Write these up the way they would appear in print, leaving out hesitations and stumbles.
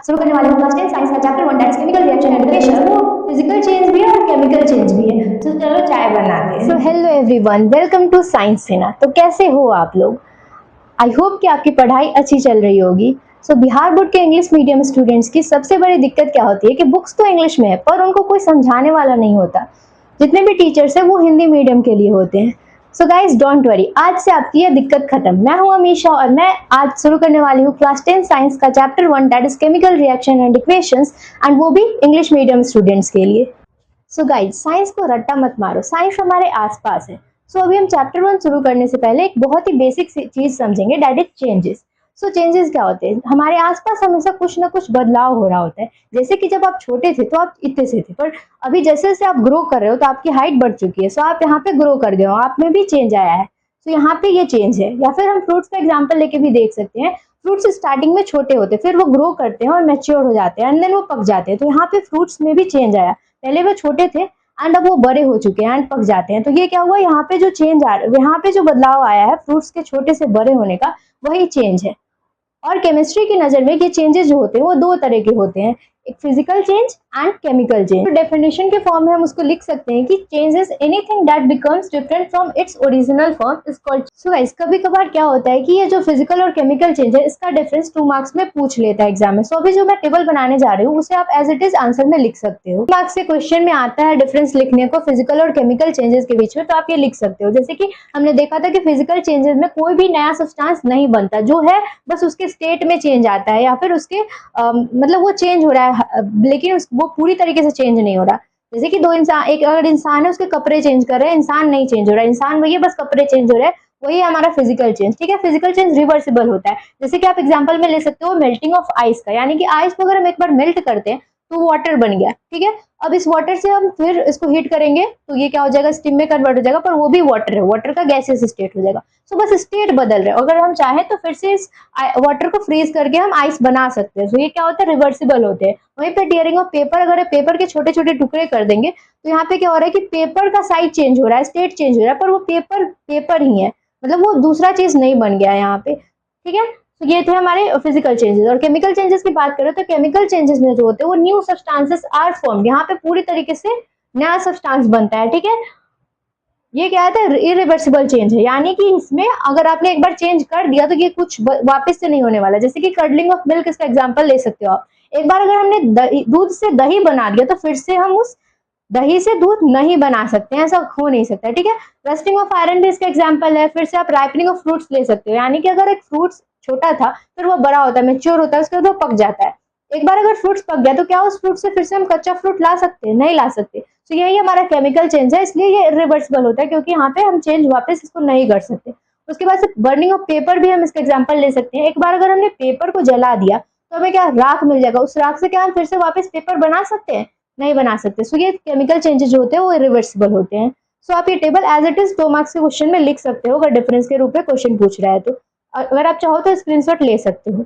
शुरू करने वाली हूँ क्लास 10 साइंस का chapter 1 that is chemical reaction and reaction. वो फिजिकल चेंज भी है और केमिकल चेंज भी है। तो चलो चाय बनाते हैं। So hello everyone, welcome to science Sena. तो कैसे हो आप लोग? आई होप कि आपकी पढ़ाई अच्छी चल रही होगी। सो बिहार बोर्ड के इंग्लिश मीडियम स्टूडेंट्स की सबसे बड़ी दिक्कत क्या होती है कि बुक्स तो इंग्लिश में है पर उनको कोई समझाने वाला नहीं होता। जितने भी टीचर्स हैं वो हिंदी मीडियम के लिए होते हैं। सो गाइज डोंट वरी, आज से आपकी ये दिक्कत खत्म। मैं हूं अमीशा और मैं आज शुरू करने वाली हूँ क्लास 10 साइंस का chapter 1 that is chemical reaction and equations, and वो भी इंग्लिश मीडियम स्टूडेंट्स के लिए। सो गाइज साइंस को रट्टा मत मारो, साइंस हमारे आसपास है। सो अभी हम चैप्टर 1 शुरू करने से पहले एक बहुत ही बेसिक चीज समझेंगे, that is changes. So changes क्या होते हैं? हमारे आसपास हमेशा कुछ ना कुछ बदलाव हो रहा होता है। जैसे कि जब आप छोटे थे तो आप इतने से थे, पर अभी जैसे जैसे आप ग्रो कर रहे हो तो आपकी हाइट बढ़ चुकी है। सो आप यहाँ पे ग्रो कर गए हो, आप में भी चेंज आया है। तो यहाँ पे ये चेंज है। या फिर हम फ्रूट्स का एग्जाम्पल लेके भी देख सकते हैं। फ्रूट्स स्टार्टिंग में छोटे होते हैं, फिर वो ग्रो करते हैं और मैच्योर हो जाते हैं एंड देन वो पक जाते हैं। तो यहाँ पे फ्रूट्स में भी चेंज आया। पहले वो छोटे थे एंड अब वो बड़े हो चुके हैं एंड पक जाते हैं। तो ये क्या हुआ, यहाँ पे जो चेंज आ रहा है, यहाँ पे जो बदलाव आया है फ्रूट्स के छोटे से बड़े होने का, वही चेंज है। और केमिस्ट्री की नजर में ये चेंजेस जो होते हैं वो दो तरह के होते हैं, एक physical change and chemical change. तो डेफिनेशन के फॉर्म में हम उसको लिख सकते हैं कि change is anything that becomes different from its original form is called. So guys कभी कभार क्या होता है कि ये जो फिजिकल और केमिकल चेंज है इसका डिफरेंस 2 मार्क्स में पूछ लेता है एग्जाम में। सो अभी जो मैं टेबल बनाने जा रही हूँ उसे आप एज इट इज आंसर में लिख सकते हो। मार्क्स के क्वेश्चन में आता है डिफरेंस लिखने को फिजिकल और केमिकल चेंजेस के बीच में, तो आप ये लिख सकते हो। जैसे कि हमने देखा था कि फिजिकल चेंजेस में कोई भी नया सब्सटेंस नहीं बनता, जो है बस उसके स्टेट में चेंज आता है या फिर उसके मतलब वो चेंज हो रहा है, लेकिन वो पूरी तरीके से चेंज नहीं हो रहा। जैसे कि दो इंसान, एक अगर इंसान है उसके कपड़े चेंज कर रहे हैं, इंसान नहीं चेंज हो रहा है, इंसान वही है बस कपड़े चेंज हो रहे हैं, वही है हमारा फिजिकल चेंज। ठीक है, फिजिकल चेंज रिवर्सिबल होता है। जैसे कि आप एग्जांपल में ले सकते हो मेल्टिंग ऑफ आइस का, यानी कि आइस को अगर हम एक बार मेल्ट करते हैं तो वाटर बन गया। ठीक है, अब इस वाटर से हम फिर इसको हीट करेंगे तो ये क्या हो जाएगा, स्टीम में कन्वर्ट हो जाएगा, पर वो भी वाटर है, वाटर का गैसियस स्टेट हो जाएगा। सो बस स्टेट बदल रहे हैं। अगर हम चाहें तो फिर से इस वाटर को फ्रीज करके हम आइस बना सकते हैं। तो ये क्या होता है, रिवर्सिबल होते हैं। वहीं पे टीयरिंग ऑफ पेपर, अगर पेपर के छोटे छोटे टुकड़े कर देंगे तो यहाँ पे क्या हो रहा है कि पेपर का साइज चेंज हो रहा है, स्टेट चेंज हो रहा है, पर वो पेपर पेपर ही है, मतलब वो दूसरा चीज नहीं बन गया यहाँ पे। ठीक है, तो ये थे हमारे फिजिकल चेंजेस। और केमिकल चेंजेस की बात करें तो केमिकल चेंजेस में जो होते हैं वो न्यू सब्सटेंसेस आर फॉर्म्ड, यहाँ पे पूरी तरीके से नया सब्सटेंस बनता है। ठीक है, ये क्या है, इरिवर्सिबल चेंज है, यानी कि इसमें अगर आपने एक बार चेंज कर दिया तो ये कुछ वापस से नहीं होने वाला। जैसे कि कर्डलिंग ऑफ मिल्क, इसका एग्जांपल ले सकते हो आप। एक बार अगर हमने दूध से दही बना दिया तो फिर से हम उस दही से दूध नहीं बना सकते हैं, ऐसा हो नहीं सकता। ठीक है, रस्टिंग ऑफ आयरन भी इसका एग्जांपल है। फिर से आप राइपनिंग ऑफ फ्रूट्स ले सकते हो, यानी कि अगर एक फ्रूट्स छोटा था फिर वो बड़ा होता है, मेच्योर होता है, उसके बाद वो पक जाता है। एक बार अगर फ्रूट्स पक गया तो क्या उस फ्रूट से फिर से हम कच्चा फ्रूट ला सकते हैं? नहीं ला सकते। तो यही हमारा केमिकल चेंज है, इसलिए ये इरिवर्सिबल होता है, क्योंकि यहाँ पे हम चेंज वापस इसको नहीं कर सकते। उसके बाद से बर्निंग ऑफ पेपर भी हम इसका एग्जांपल ले सकते हैं। एक बार अगर हमने पेपर को जला दिया तो हमें क्या राख मिल जाएगा, उस राख से क्या हम फिर से वापस पेपर बना सकते हैं? नहीं बना सकते। सो ये केमिकल चेंजेस जो होते हैं वो इरिवर्सिबल होते हैं। सो आप ये table as it is 2 marks के क्वेश्चन में लिख सकते हो, अगर डिफरेंस के रूप में क्वेश्चन पूछ रहा है तो। अगर आप चाहो तो स्क्रीनशॉट ले सकते हो।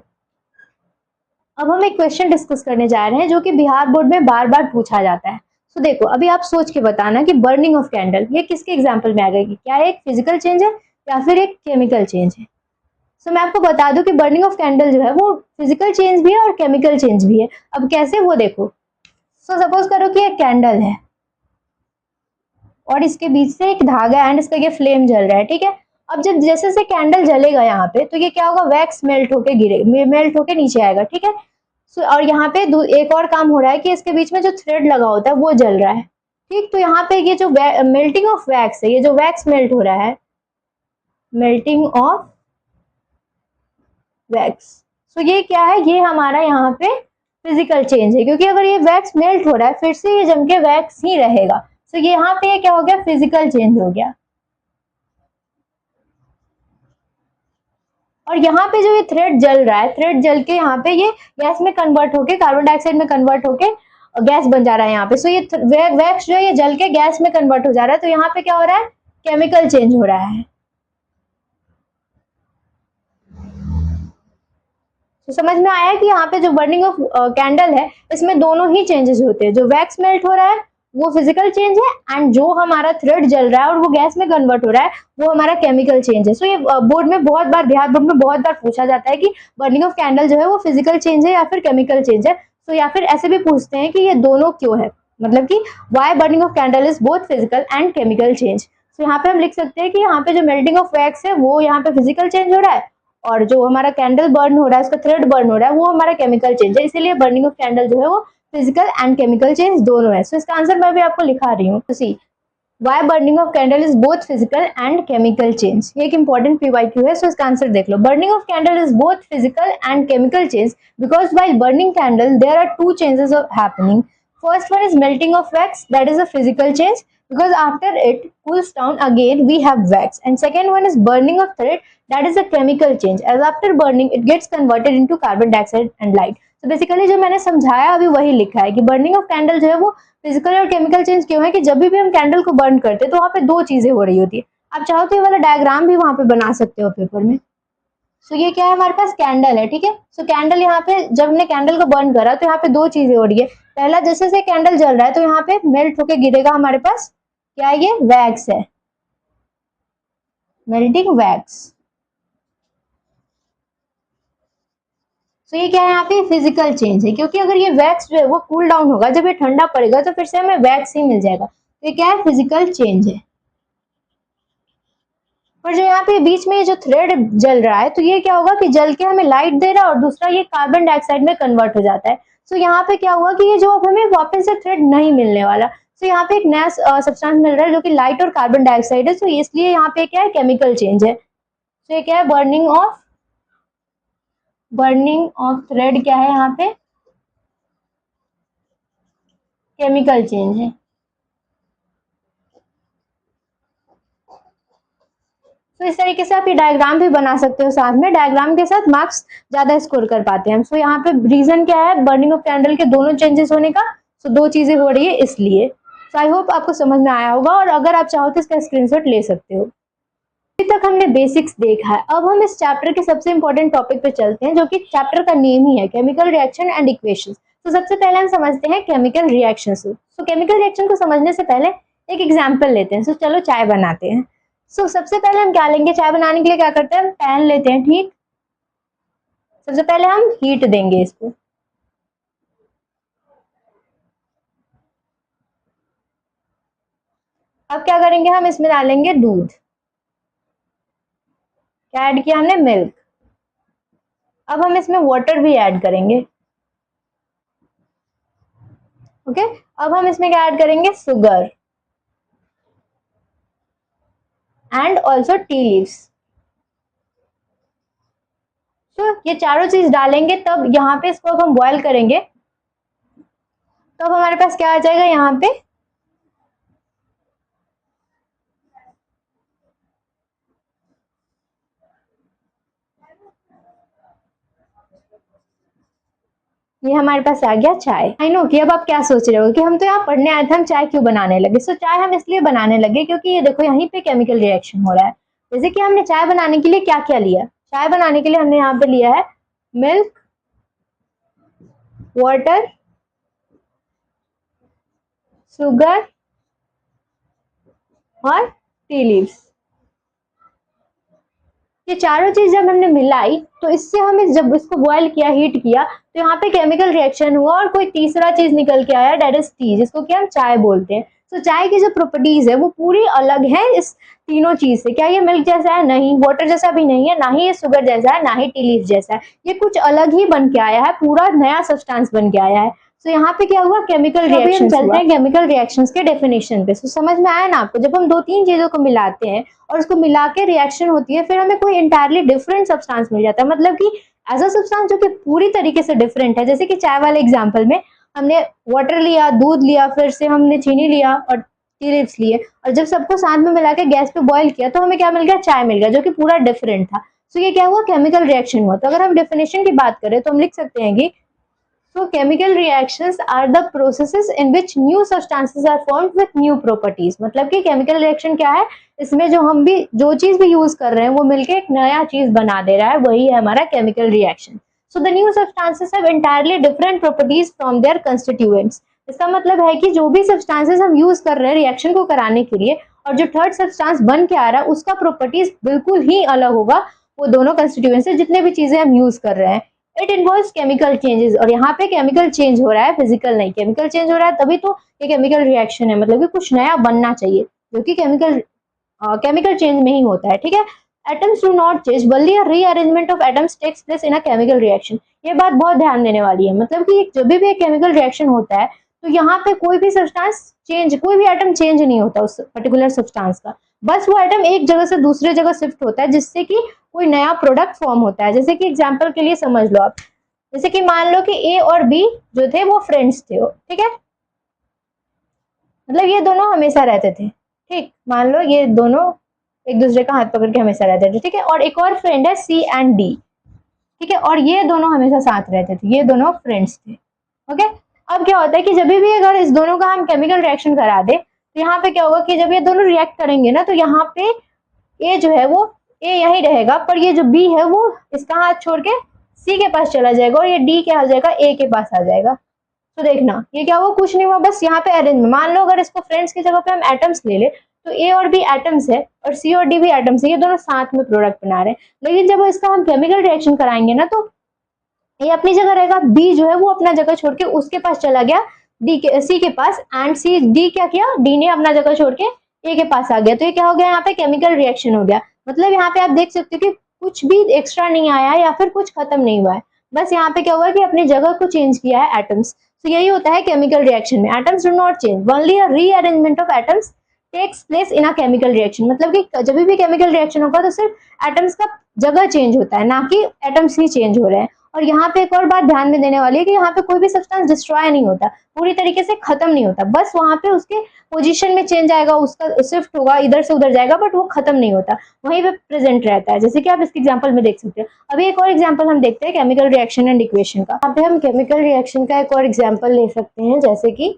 अब हम एक क्वेश्चन डिस्कस करने जा रहे हैं जो कि बिहार बोर्ड में बार बार पूछा जाता है। तो देखो अभी आप सोच के बताना कि बर्निंग ऑफ कैंडल ये किसके एग्जाम्पल में आ गई, क्या एक फिजिकल चेंज है या फिर एक केमिकल चेंज है। सो मैं आपको बता दूं कि बर्निंग ऑफ कैंडल जो है वो फिजिकल चेंज भी है और केमिकल चेंज भी है। अब कैसे, वो देखो। सो सपोज करो कि एक कैंडल है और इसके बीच से एक धागा एंड इसका ये फ्लेम जल रहा है। ठीक है, अब जब जैसे से कैंडल जलेगा यहाँ पे तो ये क्या होगा, वैक्स मेल्ट होके गिरे, मेल्ट होके नीचे आएगा। ठीक है, और यहाँ पे एक और काम हो रहा है कि इसके बीच में जो थ्रेड लगा होता है वो जल रहा है। ठीक, तो यहाँ पे ये जो मेल्टिंग ऑफ वैक्स है, ये जो वैक्स मेल्ट हो रहा है, मेल्टिंग ऑफ वैक्स, तो ये क्या है, ये हमारा यहाँ पे फिजिकल चेंज है, क्योंकि अगर ये वैक्स मेल्ट हो रहा है फिर से ये जम के वैक्स ही रहेगा। तो ये यहाँ पे क्या हो गया, फिजिकल चेंज हो गया। और यहाँ पे जो ये थ्रेड जल रहा है, थ्रेड जल के यहाँ पे ये गैस में कन्वर्ट होके, कार्बन डाइऑक्साइड में कन्वर्ट होके गैस बन जा रहा है यहाँ पे। सो ये वैक्स जो है ये जल के गैस में कन्वर्ट हो जा रहा है। तो यहाँ पे क्या हो रहा है, केमिकल चेंज हो रहा है। तो समझ में आया कि यहाँ पे जो बर्निंग ऑफ कैंडल है इसमें दोनों ही चेंजेस होते हैं, जो वैक्स मेल्ट हो रहा है वो फिजिकल चेंज है, एंड जो हमारा थ्रेड जल रहा है और वो गैस में कन्वर्ट हो रहा है वो हमारा केमिकल चेंज है। सो ये बोर्ड में बहुत बार, बिहार बोर्ड में बहुत बार पूछा जाता है कि बर्निंग ऑफ कैंडल जो है वो फिजिकल चेंज है या फिर केमिकल चेंज है। तो या फिर ऐसे भी पूछते हैं कि ये दोनों क्यों है, मतलब कि why burning of candle is both physical and chemical change. तो यहाँ पे हम लिख सकते हैं कि यहाँ पे जो मेल्टिंग ऑफ वैक्स है वो यहाँ पे फिजिकल चेंज हो रहा है, और जो हमारा कैंडल बर्न हो रहा है, उसका थ्रेड बर्न हो रहा है, वो हमारा केमिकल चेंज है। इसीलिए बर्निंग ऑफ कैंडल जो है वो फिजिकल एंड केमिकल चेंज दोनों है। सो इसका आंसर मैं भी आपको लिखा रही हूँ। तो see why burning of candle is both physical and chemical change, ये एक इंपॉर्टेंट पीवाईक्यू है। सो इसका आंसर देख लो, burning of candle is both physical and chemical change because while burning candle there are two changes of happening. First one is melting of wax, that is a physical change because after it cools down again we have wax, and second one is burning of thread, that is a chemical change as after burning it gets converted into carbon dioxide and light. So basically जो मैंने समझाया अभी वही लिखा है कि burning of candle जो है वो फिजिकल और केमिकल चेंज क्यों है कि जब भी हम कैंडल को बर्न करते हैं तो वहाँ पे दो चीजें हो रही होती है। आप चाहो तो ये वाला डायग्राम भी वहाँ पे बना सकते हो पेपर में। सो ये क्या है, हमारे पास कैंडल है, ठीक है। सो कैंडल यहाँ पे जब हमने कैंडल को बर्न करा तो यहाँ पे दो चीजें हो रही है। पहला, जैसे से कैंडल जल रहा है तो यहाँ पे मेल्ट होके गिरेगा हमारे पास क्या है, ये वैक्स है, मेल्टिंग वैक्स। सो ये क्या है, यहाँ पे फिजिकल चेंज है क्योंकि अगर ये वैक्स जो है वो कूल डाउन होगा, जब ये ठंडा पड़ेगा तो फिर से हमें वैक्स ही मिल जाएगा। तो ये क्या है, फिजिकल चेंज है। और जो यहाँ पे बीच में जो थ्रेड जल रहा है तो ये क्या होगा कि जल के हमें लाइट दे रहा है और दूसरा ये कार्बन डाइऑक्साइड में कन्वर्ट हो जाता है। सो यहाँ पे क्या हुआ कि ये जो अब हमें वापस से थ्रेड नहीं मिलने वाला, सो यहाँ पे एक नया सब्सटेंस मिल रहा है जो कि लाइट और कार्बन डाइऑक्साइड है। सो इसलिए यहाँ पे क्या है, केमिकल चेंज है। सो ये क्या है, बर्निंग ऑफ थ्रेड क्या है, यहाँ पे केमिकल चेंज है। तो इस तरीके से आप ये डायग्राम भी बना सकते हो, साथ में डायग्राम के साथ मार्क्स ज्यादा स्कोर कर पाते हैं हम। सो यहाँ पे रीजन क्या है, बर्निंग ऑफ कैंडल के दोनों चेंजेस होने का। सो दो चीजें हो रही है इसलिए। सो आई होप आपको समझ में आया होगा, और अगर आप चाहो तो इसका स्क्रीनशॉट ले सकते हो। अभी तक हमने बेसिक्स देखा है, अब हम इस चैप्टर के सबसे इंपॉर्टेंट टॉपिक पे चलते हैं जो कि चैप्टर का नेम ही है, केमिकल रिएक्शन एंड इक्वेशन। तो सबसे पहले हम समझते हैं केमिकल रिएक्शन। सो केमिकल रिएक्शन को समझने से पहले एक एग्जाम्पल लेते हैं। सो चलो चाय बनाते हैं। सो सबसे पहले हम क्या लेंगे, चाय बनाने के लिए क्या करते हैं, हम पैन लेते हैं, ठीक। सबसे पहले हम हीट देंगे इसको, अब क्या करेंगे, हम इसमें डालेंगे दूध। क्या ऐड किया हमने, मिल्क। अब हम इसमें वाटर भी ऐड करेंगे, ओके। अब हम इसमें क्या ऐड करेंगे, sugar and also tea leaves. तो ये चारों चीज डालेंगे, तब यहाँ पे इसको अब हम बॉयल करेंगे, तब हमारे पास क्या आ जाएगा, यहाँ पे ये हमारे पास आ गया चाय। आई नो कि अब आप क्या सोच रहे हो कि हम तो यहाँ पढ़ने आए थे, हम चाय क्यों बनाने लगे। सो चाय हम इसलिए बनाने लगे क्योंकि ये देखो यहीं पे केमिकल रिएक्शन हो रहा है। जैसे कि हमने चाय बनाने के लिए क्या क्या लिया, चाय बनाने के लिए हमने यहाँ पे लिया है मिल्क, वाटर, शुगर और टी लीव्स। ये चारों चीज जब हमने मिलाई तो इससे हमें जब इसको बॉयल किया, हीट किया, तो यहाँ पे केमिकल रिएक्शन हुआ और कोई तीसरा चीज निकल के आया, डेट इज टी, जिसको कि हम चाय बोलते हैं। तो चाय की जो प्रॉपर्टीज है वो पूरी अलग है इस तीनों चीज से। क्या ये मिल्क जैसा है, नहीं। वाटर जैसा भी नहीं है, ना ही ये शुगर जैसा है, ना ही टी लीफ जैसा है। ये कुछ अलग ही बन के आया है, पूरा नया सब्सटेंस बन के आया है। तो यहाँ पे क्या हुआ, केमिकल रिएक्शन। चलते हैं केमिकल रिएक्शंस के डेफिनेशन पे। तो समझ में आया ना आपको, जब हम दो तीन चीजों को मिलाते हैं और उसको मिला के रिएक्शन होती है, फिर हमें कोई इंटायरली डिफरेंट सब्सटेंस मिल जाता है, मतलब कि ऐसा सब्सटेंस जो कि पूरी तरीके से डिफरेंट है। जैसे कि चाय वाले एग्जाम्पल में हमने वाटर लिया, दूध लिया, फिर से हमने चीनी लिया और टी लीव्स लिए, और जब सबको साथ में मिला के गैस पे बॉयल किया तो हमें क्या मिल गया, चाय मिल गया, जो कि पूरा डिफरेंट था। तो ये क्या हुआ, केमिकल रिएक्शन हुआ। तो अगर हम डेफिनेशन की बात करें तो हम लिख सकते हैं कि so chemical reactions are the processes in which new substances are formed with new properties। मतलब कि chemical reaction क्या है, इसमें जो हम भी जो चीज भी यूज कर रहे हैं वो मिलके एक नया चीज बना दे रहा है, वही है हमारा chemical reaction। So the new substances have entirely different properties from their constituents। इसका मतलब है कि जो भी सब्सटेंसेस हम यूज कर रहे हैं रिएक्शन को कराने के लिए और जो थर्ड सब्सटेंस बन के आ रहा है उसका प्रॉपर्टीज बिल्कुल ही अलग होगा वो दोनों कंस्टिट्यूएंट से जितने भी चीजें हम यूज कर रहे हैं। इट इन्वॉल्व्स केमिकल चेंजेस, और यहाँ पे केमिकल चेंज हो रहा है, फिजिकल नहीं। केमिकल चेंज हो रहा है तभी तो ये केमिकल रिएक्शन है, मतलब कि कुछ नया बनना चाहिए जो कि केमिकल चेंज में ही होता है। ठीक है, एटम्स डू नॉट चेंज, बल्कि a rearrangement of atoms takes place in a chemical reaction. ये बात बहुत ध्यान देने वाली है, मतलब कि जब भी एक केमिकल रिएक्शन होता है तो यहाँ पे कोई भी सब्सटेंस चेंज, कोई भी एटम चेंज नहीं होता उस पर्टिकुलर सब्सटेंस का, बस वो एटम एक जगह से दूसरे जगह शिफ्ट होता है जिससे कि कोई नया प्रोडक्ट फॉर्म होता है। जैसे कि एग्जांपल के लिए समझ लो आप, जैसे कि मान लो कि ए और बी जो थे वो फ्रेंड्स थे, ठीक है, मतलब ये दोनों हमेशा रहते थे। ठीक, मान लो ये दोनों एक दूसरे का हाथ पकड़ के हमेशा रहते थे। ठीक है, और एक और फ्रेंड है सी एंड डी। ठीक है, और ये दोनों हमेशा साथ रहते थे, ये दोनों फ्रेंड्स थे। ओके, अब क्या होता है कि जब भी अगर इस दोनों का हम केमिकल रिएक्शन करा दे तो यहाँ पे क्या होगा कि जब ये दोनों रिएक्ट करेंगे ना तो यहाँ पे ए जो है वो ए यहीं रहेगा, पर ये जो बी है वो इसका हाथ छोड़ के सी के पास चला जाएगा और ये डी क्या आ जाएगा, ए के पास आ जाएगा। तो देखना ये क्या हुआ, कुछ नहीं हुआ, बस यहाँ पे अरेंजमेंट। मान लो अगर इसको फ्रेंड्स की जगह पे हम एटम्स ले ले तो ए और बी एटम्स है और सी और डी भी एटम्स है, ये दोनों साथ में प्रोडक्ट बना रहे हैं। लेकिन जब इसका हम केमिकल रिएक्शन कराएंगे ना तो ये अपनी जगह रहेगा, बी जो है वो अपना जगह छोड़ के उसके पास चला गया डी के सी के पास, एंड सी डी क्या किया, डी ने अपना जगह छोड़ के ए के पास आ गया। तो ये क्या हो गया, यहाँ पे केमिकल रिएक्शन हो गया। मतलब यहाँ पे आप देख सकते हो कि कुछ भी एक्स्ट्रा नहीं आया या फिर कुछ खत्म नहीं हुआ है, बस यहाँ पे क्या हुआ कि अपनी जगह को चेंज किया है एटम्स। तो यही होता है केमिकल रिएक्शन में, atoms do not change, only a rearrangement of atoms takes place in a chemical reaction. मतलब कि जब भी केमिकल रिएक्शन होगा तो सिर्फ एटम्स का जगह चेंज होता है, ना कि एटम्स ही चेंज हो रहे हैं। और यहाँ पे एक और बात ध्यान में देने वाली है कि यहाँ पे कोई भी सब्सटेंस डिस्ट्रॉय नहीं होता, पूरी तरीके से खत्म नहीं होता, बस वहां पे उसके पोजीशन में चेंज आएगा, उसका शिफ्ट होगा, इधर से उधर जाएगा, बट वो खत्म नहीं होता, वहीं पे प्रेजेंट रहता है। जैसे कि आप इसके एग्जांपल में देख सकते हो। अभी एक और एग्जांपल हम देखते हैं केमिकल रिएक्शन एंड इक्वेशन का। यहाँ पे हम केमिकल रिएक्शन का एक और एग्जांपल ले सकते हैं, जैसे कि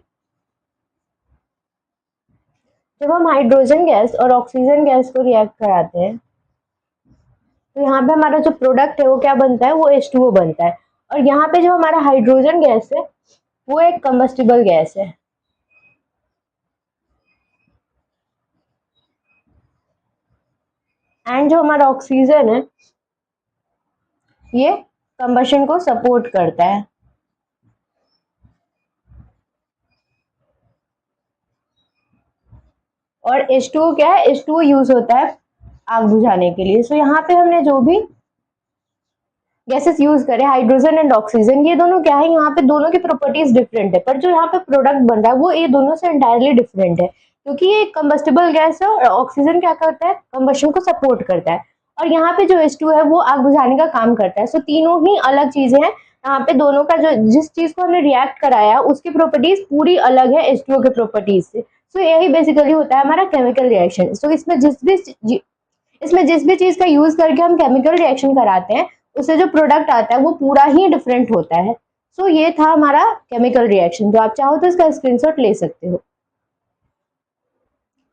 जब हम हाइड्रोजन गैस और ऑक्सीजन गैस को रिएक्ट कराते हैं तो यहाँ पे हमारा जो प्रोडक्ट है वो क्या बनता है, वो H2O बनता है। और यहाँ पे जो हमारा हाइड्रोजन गैस है वो एक कंबस्टिबल गैस है, एंड जो हमारा ऑक्सीजन है ये कंबशन को सपोर्ट करता है। और H2O क्या है, H2O यूज होता है आग बुझाने के लिए। सो यहाँ पे हमने जो भी गैसेस यूज करे, हाइड्रोजन एंड ऑक्सीजन, ये दोनों क्या है, यहाँ पे दोनों की प्रॉपर्टीज डिफरेंट है, पर जो यहाँ पे प्रोडक्ट बन रहा है वो ये दोनों से एंटायरली डिफरेंट है, क्योंकि ये कंबस्टिबल गैस है और ऑक्सीजन क्या करता है, कंबशन को सपोर्ट करता है, और यहाँ पे जो H2 है वो आग बुझाने का काम करता है। सो तीनों ही अलग चीजें हैं। यहाँ पे दोनों का जो जिस चीज को हमने रिएक्ट कराया उसकी प्रॉपर्टीज पूरी अलग है H2O के प्रॉपर्टीज से। सो यही बेसिकली होता है हमारा केमिकल रिएक्शन। सो इसमें जिस भी चीज का यूज करके हम केमिकल रिएक्शन कराते हैं उससे जो प्रोडक्ट आता है वो पूरा ही डिफरेंट होता है। सो ये था हमारा केमिकल रिएक्शन, जो आप चाहो तो इसका स्क्रीनशॉट ले सकते हो।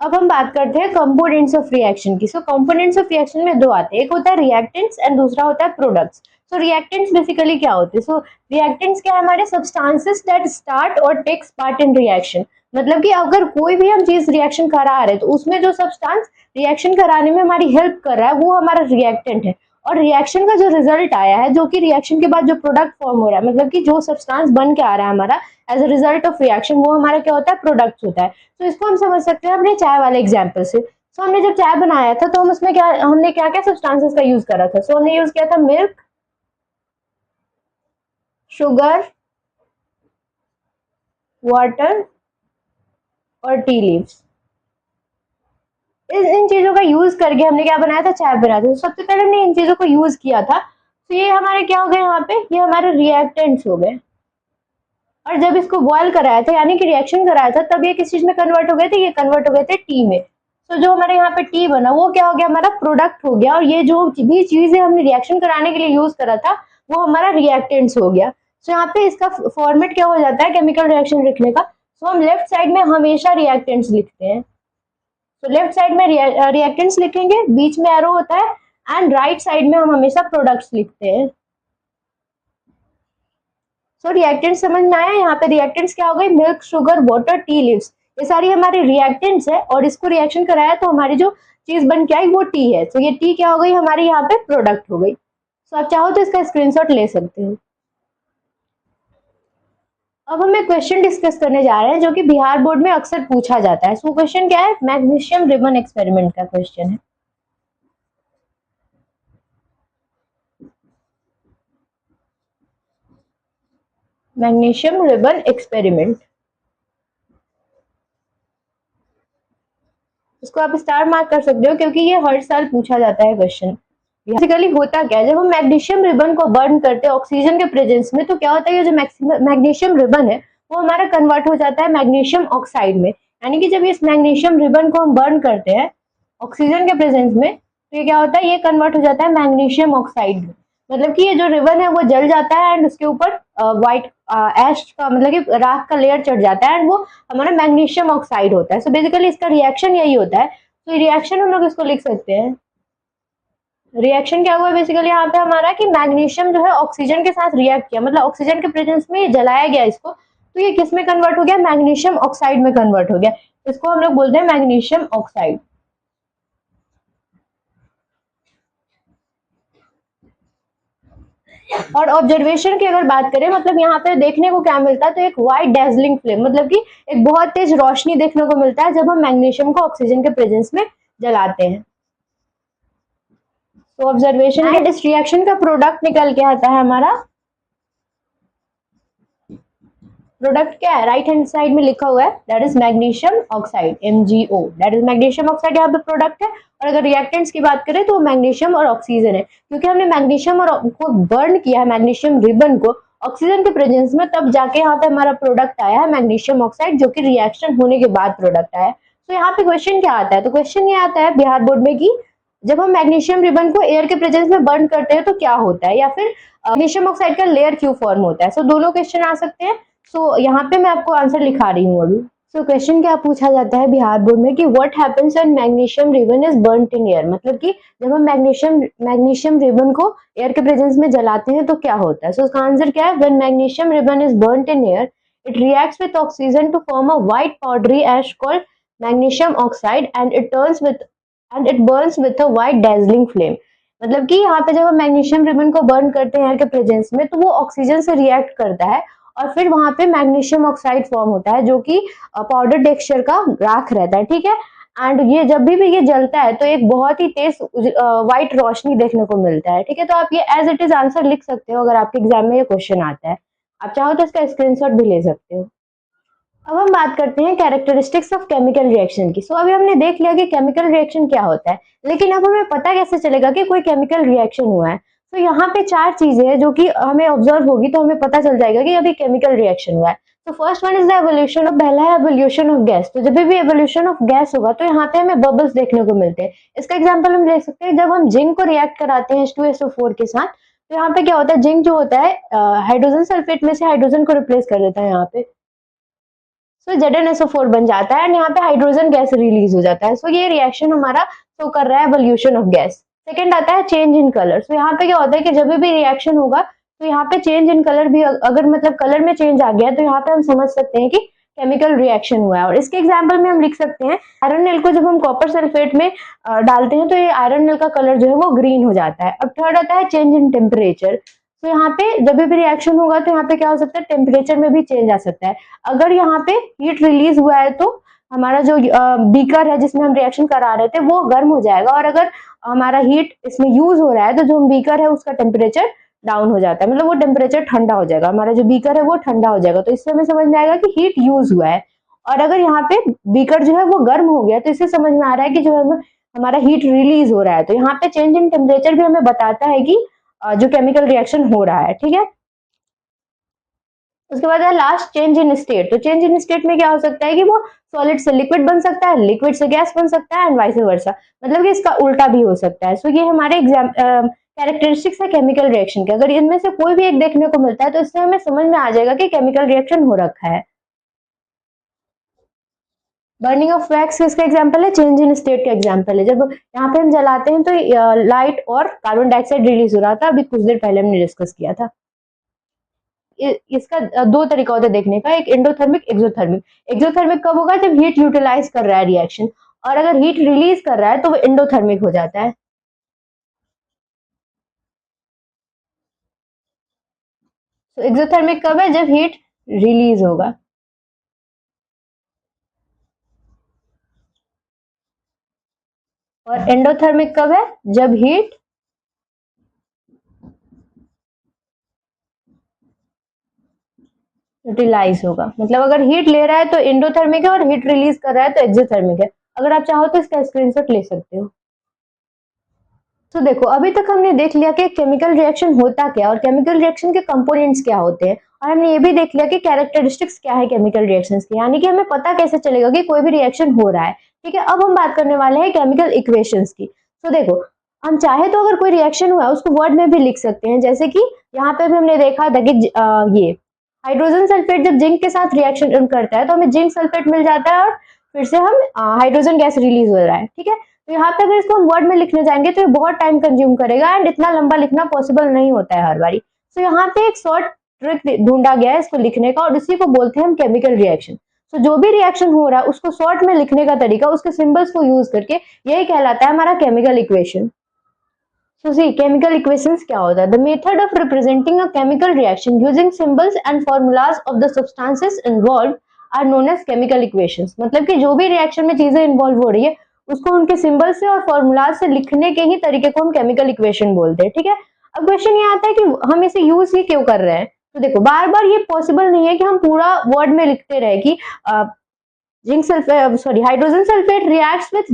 अब हम बात करते हैं कंपोनेंट्स ऑफ रिएक्शन की। सो कंपोनेंट्स ऑफ रिएक्शन में दो आते हैं, एक होता है रिएक्टेंट्स एंड दूसरा होता है प्रोडक्ट्स। सो रिएक्टेंट्स बेसिकली क्या होते हैं, सो रिएक्टेंट्स क्या है, हमारे सब्सटेंसेस दैट स्टार्ट और टेक्स पार्ट इन रिएक्शन। मतलब कि अगर कोई भी हम चीज रिएक्शन करा रहे हैं तो उसमें जो सब्सटेंस रिएक्शन कराने में हमारी हेल्प कर रहा है वो हमारा रिएक्टेंट है, और रिएक्शन का जो रिजल्ट आया है, जो कि रिएक्शन के बाद जो प्रोडक्ट फॉर्म हो रहा है, मतलब कि जो सब्सटेंस बन के आ रहा है हमारा as a result of reaction, वो हमारा क्या होता है, प्रोडक्ट होता है। तो इसको हम समझ सकते हैं अपने चाय वाले एग्जाम्पल से। सो हमने जब चाय बनाया था तो हम उसमें हमने क्या क्या सब्सटेंसेस का यूज करा था। सो हमने यूज किया था मिल्क, शुगर, वाटर और टी लीव्स। इन चीजों का यूज करके हमने क्या बनाया था, चाय बनाया था। तो सबसे पहले हमने इन चीजों को यूज किया था, तो ये हमारे क्या हो गए, यहाँ पे ये हमारे रिएक्टेंट्स हो गए। और जब इसको बॉयल कराया था यानी कि रिएक्शन कराया था तब ये किस चीज में कन्वर्ट हो गए थे, ये कन्वर्ट हो गए थे टी में। तो जो हमारे यहाँ पे टी बना वो क्या हो गया, हमारा प्रोडक्ट हो गया, और ये जो भी चीजें हमने रिएक्शन कराने के लिए यूज करा था वो हमारा रिएक्टेंट्स हो गया। तो यहाँ पे इसका फॉर्मेट क्या हो जाता है केमिकल रिएक्शन लिखने का, तो हम लेफ्ट साइड में हमेशा रिएक्टेंट्स लिखते हैं। तो लेफ्ट साइड में रिएक्टेंट्स लिखेंगे, बीच में एरो होता है, एंड राइट साइड में हम हमेशा प्रोडक्ट्स लिखते हैं। सो रिएक्टेंट समझ में आया। यहाँ पे रिएक्टेंट्स क्या हो गई, milk, sugar, water, tea leaves, ये सारी हमारी रिएक्टेंट्स है और इसको रिएक्शन कराया तो हमारी जो चीज बन के आई वो टी है। तो ये टी क्या हो गई हमारी यहाँ पे प्रोडक्ट हो गई। सो आप चाहो तो इसका स्क्रीनशॉट ले सकते हो। अब हम एक क्वेश्चन डिस्कस करने जा रहे हैं जो कि बिहार बोर्ड में अक्सर पूछा जाता है। सो क्वेश्चन क्या है, मैग्नीशियम रिबन एक्सपेरिमेंट का क्वेश्चन है। मैग्नीशियम रिबन एक्सपेरिमेंट, इसको आप स्टार मार्क कर सकते हो क्योंकि ये हर साल पूछा जाता है क्वेश्चन। बेसिकली होता क्या है, जब हम मैग्नीशियम रिबन को बर्न करते हैं ऑक्सीजन के प्रेजेंस में तो क्या होता है, ये जो मैग्नीशियम रिबन है वो हमारा कन्वर्ट हो जाता है मैग्नीशियम ऑक्साइड में। यानी कि जब इस मैग्नीशियम रिबन को हम बर्न करते हैं ऑक्सीजन के प्रेजेंस में तो ये क्या होता है, ये कन्वर्ट हो जाता है मैग्नीशियम ऑक्साइड में। मतलब कि ये जो रिबन है वो जल जाता है एंड उसके ऊपर व्हाइट एश का मतलब कि राख का लेयर चढ़ जाता है एंड वो हमारा मैग्नीशियम ऑक्साइड होता है। सो बेसिकली इसका रिएक्शन यही होता है। तो रिएक्शन हम लोग इसको लिख सकते हैं, रिएक्शन क्या हुआ बेसिकली यहाँ पे हमारा कि मैग्नीशियम जो है ऑक्सीजन के साथ रिएक्ट किया, मतलब ऑक्सीजन के प्रेजेंस में ये जलाया गया इसको, तो ये किस में कन्वर्ट हो गया, मैग्नीशियम ऑक्साइड में कन्वर्ट हो गया। इसको हम लोग बोलते हैं मैग्नीशियम ऑक्साइड। और ऑब्जर्वेशन की अगर बात करें, मतलब यहाँ पे देखने को क्या मिलता है, तो एक व्हाइट डेजलिंग फ्लेम, मतलब कि एक बहुत तेज रोशनी देखने को मिलता है जब हम मैग्नीशियम को ऑक्सीजन के प्रेजेंस में जलाते हैं। तो ऑब्जर्वेशन एंड इस रिएक्शन का प्रोडक्ट निकल के आता है हमारा, प्रोडक्ट क्या है, राइट हैंड साइड में लिखा हुआ है, that is magnesium oxide, MgO, that is magnesium oxide यहाँ पे प्रोडक्ट है। और अगर रिएक्टेंट्स की बात करें तो मैग्नीशियम और ऑक्सीजन है, क्योंकि हमने मैग्नीशियम और को बर्न किया है मैग्नीशियम रिबन को ऑक्सीजन के प्रेजेंस में, तब जाके यहाँ पे हमारा प्रोडक्ट आया है मैग्नीशियम ऑक्साइड, जो कि रिएक्शन होने के बाद प्रोडक्ट आया है। तो यहाँ पे क्वेश्चन क्या आता है, तो क्वेश्चन ये आता है बिहार बोर्ड में कि जब हम मैग्नीशियम रिबन को एयर के प्रेजेंस में बर्न करते हैं तो क्या होता है, या फिर मैग्नीशियम ऑक्साइड का लेयर क्यों फॉर्म होता है। सो दोनों क्वेश्चन आ सकते हैं। सो यहाँ पे मैं आपको आंसर लिखा रही हूँ अभी। सो क्वेश्चन क्या पूछा जाता है बिहार बोर्ड में कि what happens when magnesium ribbon is burned in air, मतलब कि जब हम मैग्नीशियम रिबन को एयर के प्रेजेंस में जलाते हैं तो क्या होता है। सो इसका आंसर क्या है, when magnesium ribbon is burned in air it reacts with oxygen to form a white powdery ash called magnesium oxide and it burns with a white dazzling flame. मतलब कि यहाँ पे जब हम मैग्नीशियम रिबन को burn करते हैं air के प्रेजेंस में तो वो ऑक्सीजन से रिएक्ट करता है और फिर वहां पे मैग्नीशियम ऑक्साइड फॉर्म होता है जो कि पाउडर टेक्सचर का राख रहता है, ठीक है। एंड ये जब भी ये जलता है तो एक बहुत ही तेज व्हाइट रोशनी देखने को मिलता है, ठीक है। तो आप ये एज इट इज आंसर लिख सकते हो अगर आपके एग्जाम में ये क्वेश्चन आता है। आप चाहो तो इसका स्क्रीनशॉट भी ले सकते हो। अब हम बात करते हैं कैरेक्टरिस्टिक्स ऑफ केमिकल रिएक्शन की। सो अभी हमने देख लिया कि केमिकल रिएक्शन क्या होता है, लेकिन अब हमें पता कैसे चलेगा कि कोई केमिकल रिएक्शन हुआ है। तो यहाँ पे चार चीजें हैं जो कि हमें ऑब्जर्व होगी तो हमें पता चल जाएगा कि अभी केमिकल रिएक्शन हुआ है। तो first one is the evolution of, पहला है एवोल्यूशन ऑफ गैस। तो जब भी एवोल्यूशन ऑफ गैस होगा तो यहाँ पे हमें बबल्स देखने को मिलते हैं। इसका एग्जाम्पल हम ले सकते हैं, जब हम जिंक को रिएक्ट कराते हैं H2SO4 के साथ तो यहाँ पे क्या होता है, जिंक जो होता है हाइड्रोजन सल्फेट में से हाइड्रोजन को रिप्लेस कर देता है यहाँ पे, सो ZnSO4 बन जाता है एंड यहाँ पे हाइड्रोजन गैस रिलीज हो जाता है। सो ये रिएक्शन हमारा शो कर रहा है एवोल्यूशन ऑफ गैस। सेकंड आता है चेंज इन कलर। सो यहाँ पे क्या होता है कि जब भी रिएक्शन होगा तो यहाँ पे चेंज इन कलर भी, अगर मतलब कलर में चेंज आ गया तो यहाँ पे हम समझ सकते हैं कि केमिकल रिएक्शन हुआ है। और इसके एग्जाम्पल में हम लिख सकते हैं, आयरन नेल को जब हम कॉपर सल्फेट में डालते हैं तो ये आयरन नेल का कलर जो है वो ग्रीन हो जाता है। अब थर्ड आता है चेंज इन टेम्परेचर। तो यहाँ पे जब भी रिएक्शन होगा तो यहाँ पे क्या हो सकता है, टेम्परेचर में भी चेंज आ सकता है। अगर यहाँ पे हीट रिलीज हुआ है तो हमारा जो बीकर है जिसमें हम रिएक्शन करा रहे थे वो गर्म हो जाएगा, और अगर हमारा हीट इसमें यूज हो रहा है तो जो हम बीकर है उसका टेम्परेचर डाउन हो जाता है, मतलब वो टेम्परेचर ठंडा हो जाएगा, हमारा जो बीकर है वो ठंडा हो जाएगा। तो इससे हमें समझ में आएगा कि हीट यूज हुआ है। और अगर यहाँ पे बीकर जो है वो गर्म हो गया तो इससे समझ में आ रहा है कि जो हमारा हीट रिलीज हो रहा है। तो यहाँ पे चेंज इन टेम्परेचर भी हमें बताता है कि जो केमिकल रिएक्शन हो रहा है, ठीक है। उसके बाद है लास्ट चेंज इन स्टेट। तो चेंज इन स्टेट में क्या हो सकता है कि वो सॉलिड से लिक्विड बन सकता है, लिक्विड से गैस बन सकता है एंड वाइस वर्सा, मतलब कि इसका उल्टा भी हो सकता है। सो ये हमारे कैरेक्टरिस्टिक्स है केमिकल रिएक्शन के। अगर इनमें से कोई भी एक देखने को मिलता है तो इससे हमें समझ में आ जाएगा कि केमिकल रिएक्शन हो रखा है। बर्निंग ऑफ वैक्स इसका एग्जांपल है, चेंज इन स्टेट का एग्जांपल है। जब यहाँ पे हम जलाते हैं तो लाइट और कार्बन डाइऑक्साइड रिलीज हो रहा था, अभी कुछ देर पहले हमने डिस्कस किया था। इसका दो तरीका होता है देखने का, एक एंडोथर्मिक, एक्सोथर्मिक। एक्सोथर्मिक कब होगा? जब हीट यूटिलाइज कर रहा है रिएक्शन, और अगर हीट रिलीज कर रहा है तो वो एंडोथर्मिक हो जाता है। तो एक्सोथर्मिक कब है? जब हीट रिलीज होगा। और एंडोथर्मिक कब है? जब हीट यूटिलाइज होगा। मतलब अगर हीट ले रहा है तो एंडोथर्मिक है, और हीट रिलीज कर रहा है तो एक्सोथर्मिक है। अगर आप चाहो तो इसका स्क्रीनशॉट ले सकते हो। तो देखो, अभी तक हमने देख लिया कि केमिकल रिएक्शन होता क्या और केमिकल रिएक्शन के कंपोनेंट्स क्या होते हैं, और हमने ये भी देख लिया कि कैरेक्टरिस्टिक्स क्या है केमिकल रिएक्शंस की, यानी कि हमें पता कैसे चलेगा कि कोई भी रिएक्शन हो रहा है। ठीक है, अब हम बात करने वाले हैं केमिकल इक्वेशंस की। तो देखो, हम चाहे तो अगर कोई रिएक्शन हुआ है उसको वर्ड में भी लिख सकते हैं, जैसे कि यहाँ पे भी हमने देखा था कि ये हाइड्रोजन सल्फेट जब जिंक के साथ रिएक्शन करता है तो हमें जिंक सल्फेट मिल जाता है, और फिर से हम हाइड्रोजन गैस रिलीज हो रहा है। ठीक है, तो यहाँ पे अगर इसको हम वर्ड में लिखने जाएंगे तो ये बहुत टाइम कंज्यूम करेगा, एंड इतना लंबा लिखना पॉसिबल नहीं होता है हर बारी। तो यहाँ पे एक शॉर्ट ट्रिक ढूंढा गया है इसको लिखने का, और इसी को बोलते हैं हम केमिकल रिएक्शन। तो जो भी रिएक्शन हो रहा है उसको शॉर्ट में लिखने का तरीका, उसके सिंबल्स को यूज करके, यही कहलाता है हमारा chemical equation. So see, chemical equations क्या होता है? The method of representing a chemical reaction using symbols and formulas of the substances involved are known as chemical equations। मतलब कि जो भी रिएक्शन में चीजें इन्वॉल्व हो रही है उसको उनके सिंबल से और फॉर्मूला से लिखने के ही तरीके को हम केमिकल इक्वेशन बोलते हैं। ठीक है, अब क्वेश्चन ये आता है कि हम इसे यूज ही क्यों कर रहे हैं। तो देखो, बार बार ये पॉसिबल नहीं है कि हम पूरा वर्ड में लिखते रहे कि zinc sulphate hydrogen sulphate reacts with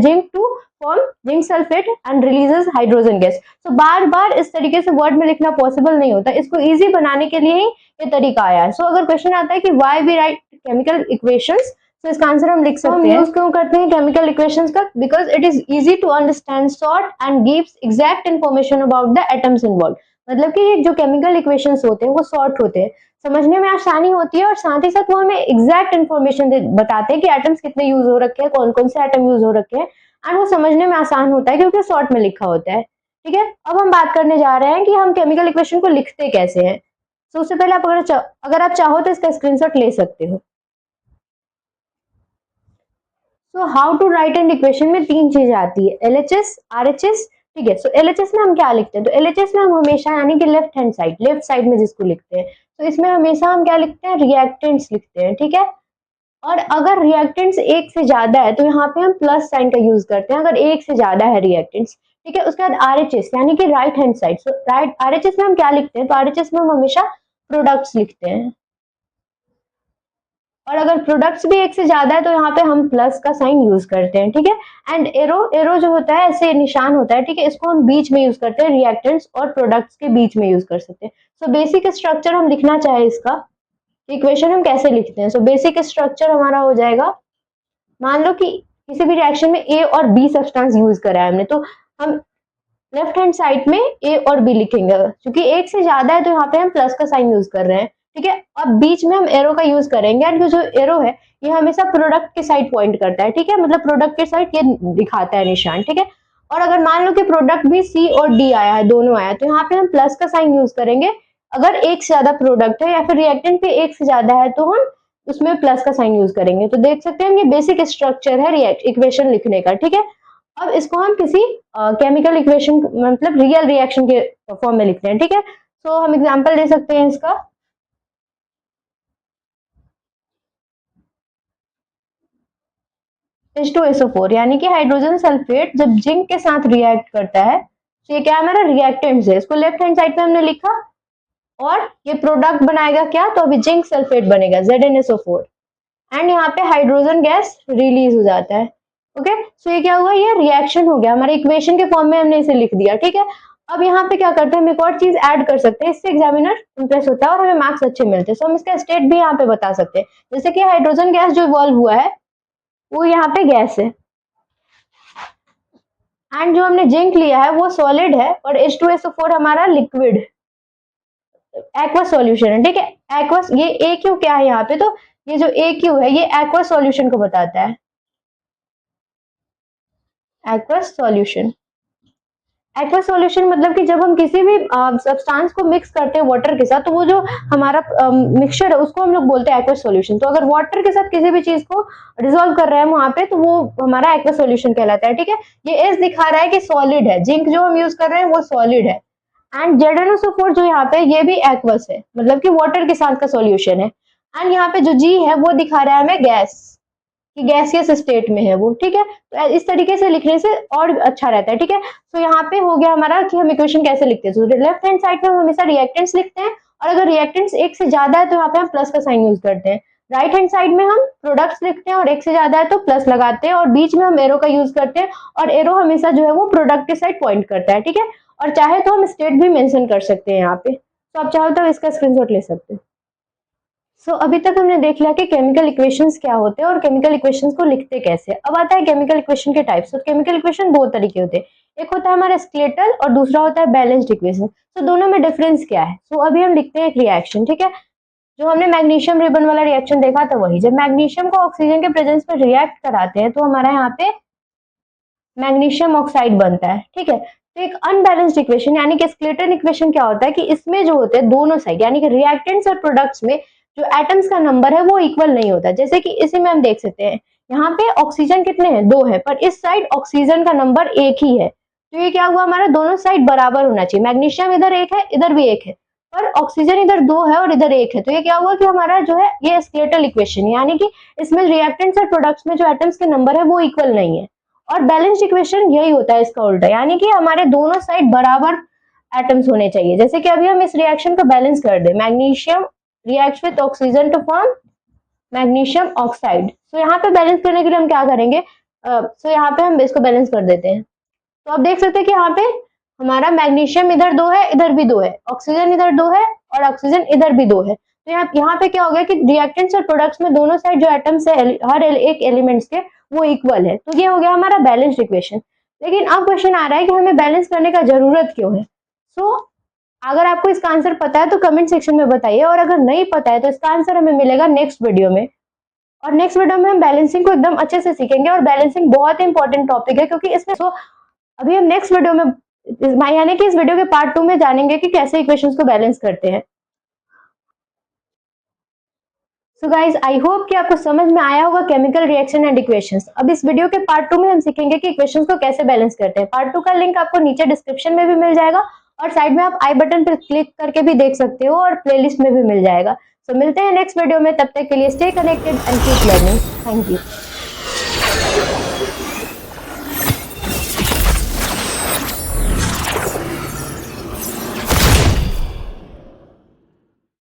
zinc to form zinc sulphate and releases hydrogen gas. तो बार बार इस तरीके से वर्ड में लिखना पॉसिबल नहीं होता, इसको इजी बनाने के लिए ही ये तरीका आया है। सो अगर क्वेश्चन आता है कि why we write chemical equations, तो इसका आंसर हम लिख सकते हैं। यूज क्यों करते हैं केमिकल इक्वेशंस का? Because it is easy to understand, short and gives exact information about the atoms involve. मतलब कि ये जो केमिकल इक्वेशंस होते हैं वो शॉर्ट होते हैं, समझने में आसानी होती है, और साथ ही साथ वो हमें एग्जैक्ट इन्फॉर्मेशन बताते हैं कि एटम्स कितने यूज हो रखे हैं, कौन कौन से एटम यूज हो रखे हैं, एंड वो समझने में आसान होता है क्योंकि शॉर्ट में लिखा होता है। ठीक है, अब हम बात करने जा रहे हैं कि हम केमिकल इक्वेशन को लिखते कैसे हैं। तो उससे पहले आप अगर आप चाहो तो इसका स्क्रीनशॉट ले सकते हो। So how to write an equation में तीन चीजें आती है, एलएचएस, आरएचएस। ठीक है, सो एलएचएस में हम क्या लिखते हैं? तो एलएचएस में हम हमेशा, यानी कि left hand side, left side में जिसको लिखते हैं, तो इसमें हमेशा हम क्या लिखते हैं? रिएक्टेंट्स लिखते हैं। ठीक है, और अगर रिएक्टेंट्स एक से ज्यादा है तो यहाँ पे हम प्लस साइन का यूज करते हैं, अगर एक से ज्यादा है रिएक्टेंट्स। ठीक है, उसके बाद आरएचएस यानी कि राइट हैंड साइड। सो राइट आरएचएस में हम क्या लिखते हैं? तो आरएचएस में हम हमेशा प्रोडक्ट्स लिखते हैं, और अगर प्रोडक्ट्स भी एक से ज्यादा है तो यहाँ पे हम प्लस का साइन यूज करते हैं। ठीक है, एंड एरो, एरो जो होता है ऐसे निशान होता है, ठीक है, इसको हम बीच में यूज करते हैं, रिएक्टेंट्स और प्रोडक्ट्स के बीच में यूज कर सकते हैं। सो बेसिक स्ट्रक्चर हम लिखना चाहे इसका, इक्वेशन हम कैसे लिखते हैं? सो बेसिक स्ट्रक्चर हमारा हो जाएगा, मान लो कि किसी भी रिएक्शन में ए और बी सब्सटेंस यूज करा है हमने, तो हम लेफ्ट हैंड साइड में ए और बी लिखेंगे। क्योंकि एक से ज्यादा है तो यहाँ पे हम प्लस का साइन यूज कर रहे हैं। ठीक है, अब बीच में हम एरो का यूज करेंगे, एंड जो एरो है ये हमेशा प्रोडक्ट के साइड पॉइंट करता है। ठीक है, मतलब प्रोडक्ट के साइड ये दिखाता है निशान। ठीक है, और अगर मान लो कि प्रोडक्ट भी सी और डी आया है, दोनों आया, तो यहाँ पे हम प्लस का साइन यूज करेंगे। अगर एक से ज्यादा प्रोडक्ट है या फिर रिएक्टेंट भी एक से ज्यादा है तो हम उसमें प्लस का साइन यूज करेंगे। तो देख सकते हैं ये बेसिक स्ट्रक्चर है रिएक्ट इक्वेशन लिखने का। ठीक है, अब इसको हम किसी केमिकल इक्वेशन मतलब रियल रिएक्शन के फॉर्म में लिखते हैं। ठीक है, तो हम एग्जांपल दे सकते हैं इसका। H2SO4 यानी कि हाइड्रोजन सल्फेट जब जिंक के साथ रिएक्ट करता है, तो ये क्या हमारा रिएक्टेंट है, इसको लेफ्ट हैंड साइड पे हमने लिखा, और ये प्रोडक्ट बनाएगा क्या? तो अभी जिंक सल्फेट बनेगा ZnSO4, एंड यहाँ पे हाइड्रोजन गैस रिलीज हो जाता है। ओके, सो ये क्या हुआ? ये रिएक्शन हो गया, हमारे इक्वेशन के फॉर्म में हमने इसे लिख दिया। ठीक है, अब यहाँ पे क्या करते हैं, हम एक और चीज ऐड कर सकते हैं, इससे एग्जामिनर इंप्रेस होता है और हमें मार्क्स अच्छे मिलते हैं। सो हम इसका स्टेट भी यहाँ पे बता सकते हैं, जैसे कि हाइड्रोजन गैस जो इवॉल्व हुआ है वो यहाँ पे गैस है, एंड जो हमने जिंक लिया है वो सॉलिड है, और H2SO4 हमारा लिक्विड एक्वा सॉल्यूशन है। ठीक है, एक्वा, ये ए क्यू क्या है यहाँ पे? तो ये जो ए क्यू है ये एक्वा सॉल्यूशन को बताता है, एक्वा सॉल्यूशन। एक्वस सॉल्यूशन मतलब कि जब हम किसी भी सब्सटेंस को मिक्स करते हैं वाटर के साथ, तो वो जो हमारा मिक्सचर है उसको हम लोग बोलते हैं एक्वस सॉल्यूशन। तो अगर वाटर के साथ किसी भी चीज को डिसॉल्व कर रहे हैं वहां पे, तो वो हमारा एक्वस सॉल्यूशन कहलाता है। ठीक है, ये एस दिखा रहा है कि सॉलिड है, जिंक जो हम यूज कर रहे हैं वो सॉलिड है। एंड ZnO4 जो यहाँ पे ये भी एक्वस है, मतलब कि वाटर के साथ का सॉल्यूशन है। एंड यहाँ पे जो जी है वो दिखा रहा है हमें गैस, कि गैसियस स्टेट में है वो। ठीक है, तो इस तरीके से लिखने से और अच्छा रहता है। ठीक है, तो यहाँ पे हो गया हमारा कि हम इक्वेशन कैसे लिखते हैं। तो लेफ्ट हैंड साइड में हम हमेशा रिएक्टेंट्स लिखते हैं, और अगर रिएक्टेंट्स एक से ज्यादा है तो यहाँ पे हम प्लस का साइन यूज करते हैं। राइट हैंड साइड में हम प्रोडक्ट्स लिखते हैं और एक से ज्यादा है तो प्लस लगाते हैं, और बीच में हम एरो का यूज करते हैं, और एरो हमेशा जो है वो प्रोडक्ट के साइड पॉइंट करता है। ठीक है, और चाहे तो हम स्टेट भी मेंशन कर सकते हैं यहाँ पे, तो आप चाहो तो इसका स्क्रीनशॉट ले सकते हैं। सो अभी तक हमने देख लिया कि केमिकल इक्वेशंस क्या होते हैं और केमिकल इक्वेशंस को लिखते कैसे। अब आता है केमिकल इक्वेशन के टाइप्स। तो केमिकल इक्वेशन दो तरीके होते हैं, एक होता है हमारा स्केलेटल और दूसरा होता है बैलेंस्ड इक्वेशन। तो दोनों में डिफरेंस क्या है? सो अभी हम लिखते हैं एक रिएक्शन। ठीक है, जो हमने मैग्नीशियम रिबन वाला रिएक्शन देखा था वही। जब मैग्नीशियम को ऑक्सीजन के प्रेजेंस में रिएक्ट कराते हैं तो हमारा यहाँ पे मैग्नीशियम ऑक्साइड बनता है। ठीक है, तो एक अनबैलेंस्ड इक्वेशन यानी कि स्केलेटल इक्वेशन क्या होता है कि इसमें जो होते हैं दोनों साइड यानी कि रिएक्टेंट्स और प्रोडक्ट्स में जो एटम्स का नंबर है वो इक्वल नहीं होता। जैसे कि इसी में हम देख सकते हैं, यहाँ पे ऑक्सीजन कितने हैं? 2 है, पर इस साइड ऑक्सीजन का नंबर 1 ही है। तो ये क्या हुआ, हमारा दोनों साइड बराबर होना चाहिए। मैग्नीशियम इधर 1 है, इधर भी 1 है, पर ऑक्सीजन इधर 2 है और इधर 1 है। तो ये क्या हुआ कि हमारा जो है ये स्केलेटल इक्वेशन, यानी कि इसमें रिएक्टेंट्स और प्रोडक्ट्स में जो एटम्स के नंबर है वो इक्वल नहीं है। और बैलेंस्ड इक्वेशन यही होता है इसका उल्टा, यानी कि हमारे दोनों साइड बराबर एटम्स होने चाहिए। जैसे कि अभी हम इस रिएक्शन को बैलेंस कर दे, magnesium reacts with oxygen to form magnesium oxide. तो यहाँ पे बैलेंस करने के लिए हम क्या करेंगे, सो यहाँ पे हम इसको बैलेंस कर देते हैं। तो आप देख सकते हैं कि यहाँ पे हमारा मैग्नीशियम इधर 2 है, इधर भी 2 है, ऑक्सीजन इधर 2 है और ऑक्सीजन इधर भी 2 है। तो यहाँ पे क्या हो गया कि रिएक्टेंट्स और प्रोडक्ट्स में दोनों साइड जो एटम्स है हर एक एलिमेंट्स के वो इक्वल है। तो ये हो गया हमारा बैलेंस्ड इक्वेशन। लेकिन अब क्वेश्चन आ रहा है कि हमें बैलेंस करने का जरूरत क्यों है। सो अगर आपको इसका आंसर पता है तो कमेंट सेक्शन में बताइए, और अगर नहीं पता है तो इसका आंसर हमें मिलेगा नेक्स्ट वीडियो में। और नेक्स्ट वीडियो में हम बैलेंसिंग को एकदम अच्छे से सीखेंगे, और बैलेंसिंग बहुत ही इंपॉर्टेंट टॉपिक है क्योंकि इसमें अभी हम नेक्स्ट वीडियो में यानी कि इस वीडियो के पार्ट 2 में जानेंगे कि कैसे इक्वेशंस को बैलेंस करते हैं। सो गाइज, आई होप कि आपको समझ में आया होगा केमिकल रिएक्शन एंड इक्वेशंस। अब इस वीडियो के पार्ट 2 में हम सीखेंगे कि इक्वेशंस को कैसे बैलेंस करते हैं। पार्ट 2 का लिंक आपको नीचे डिस्क्रिप्शन में भी मिल जाएगा, और साइड में आप आई बटन पर क्लिक करके भी देख सकते हो, और प्लेलिस्ट में भी मिल जाएगा। सो मिलते हैं नेक्स्ट वीडियो में, तब तक के लिए stay connected and keep learning. Thank you.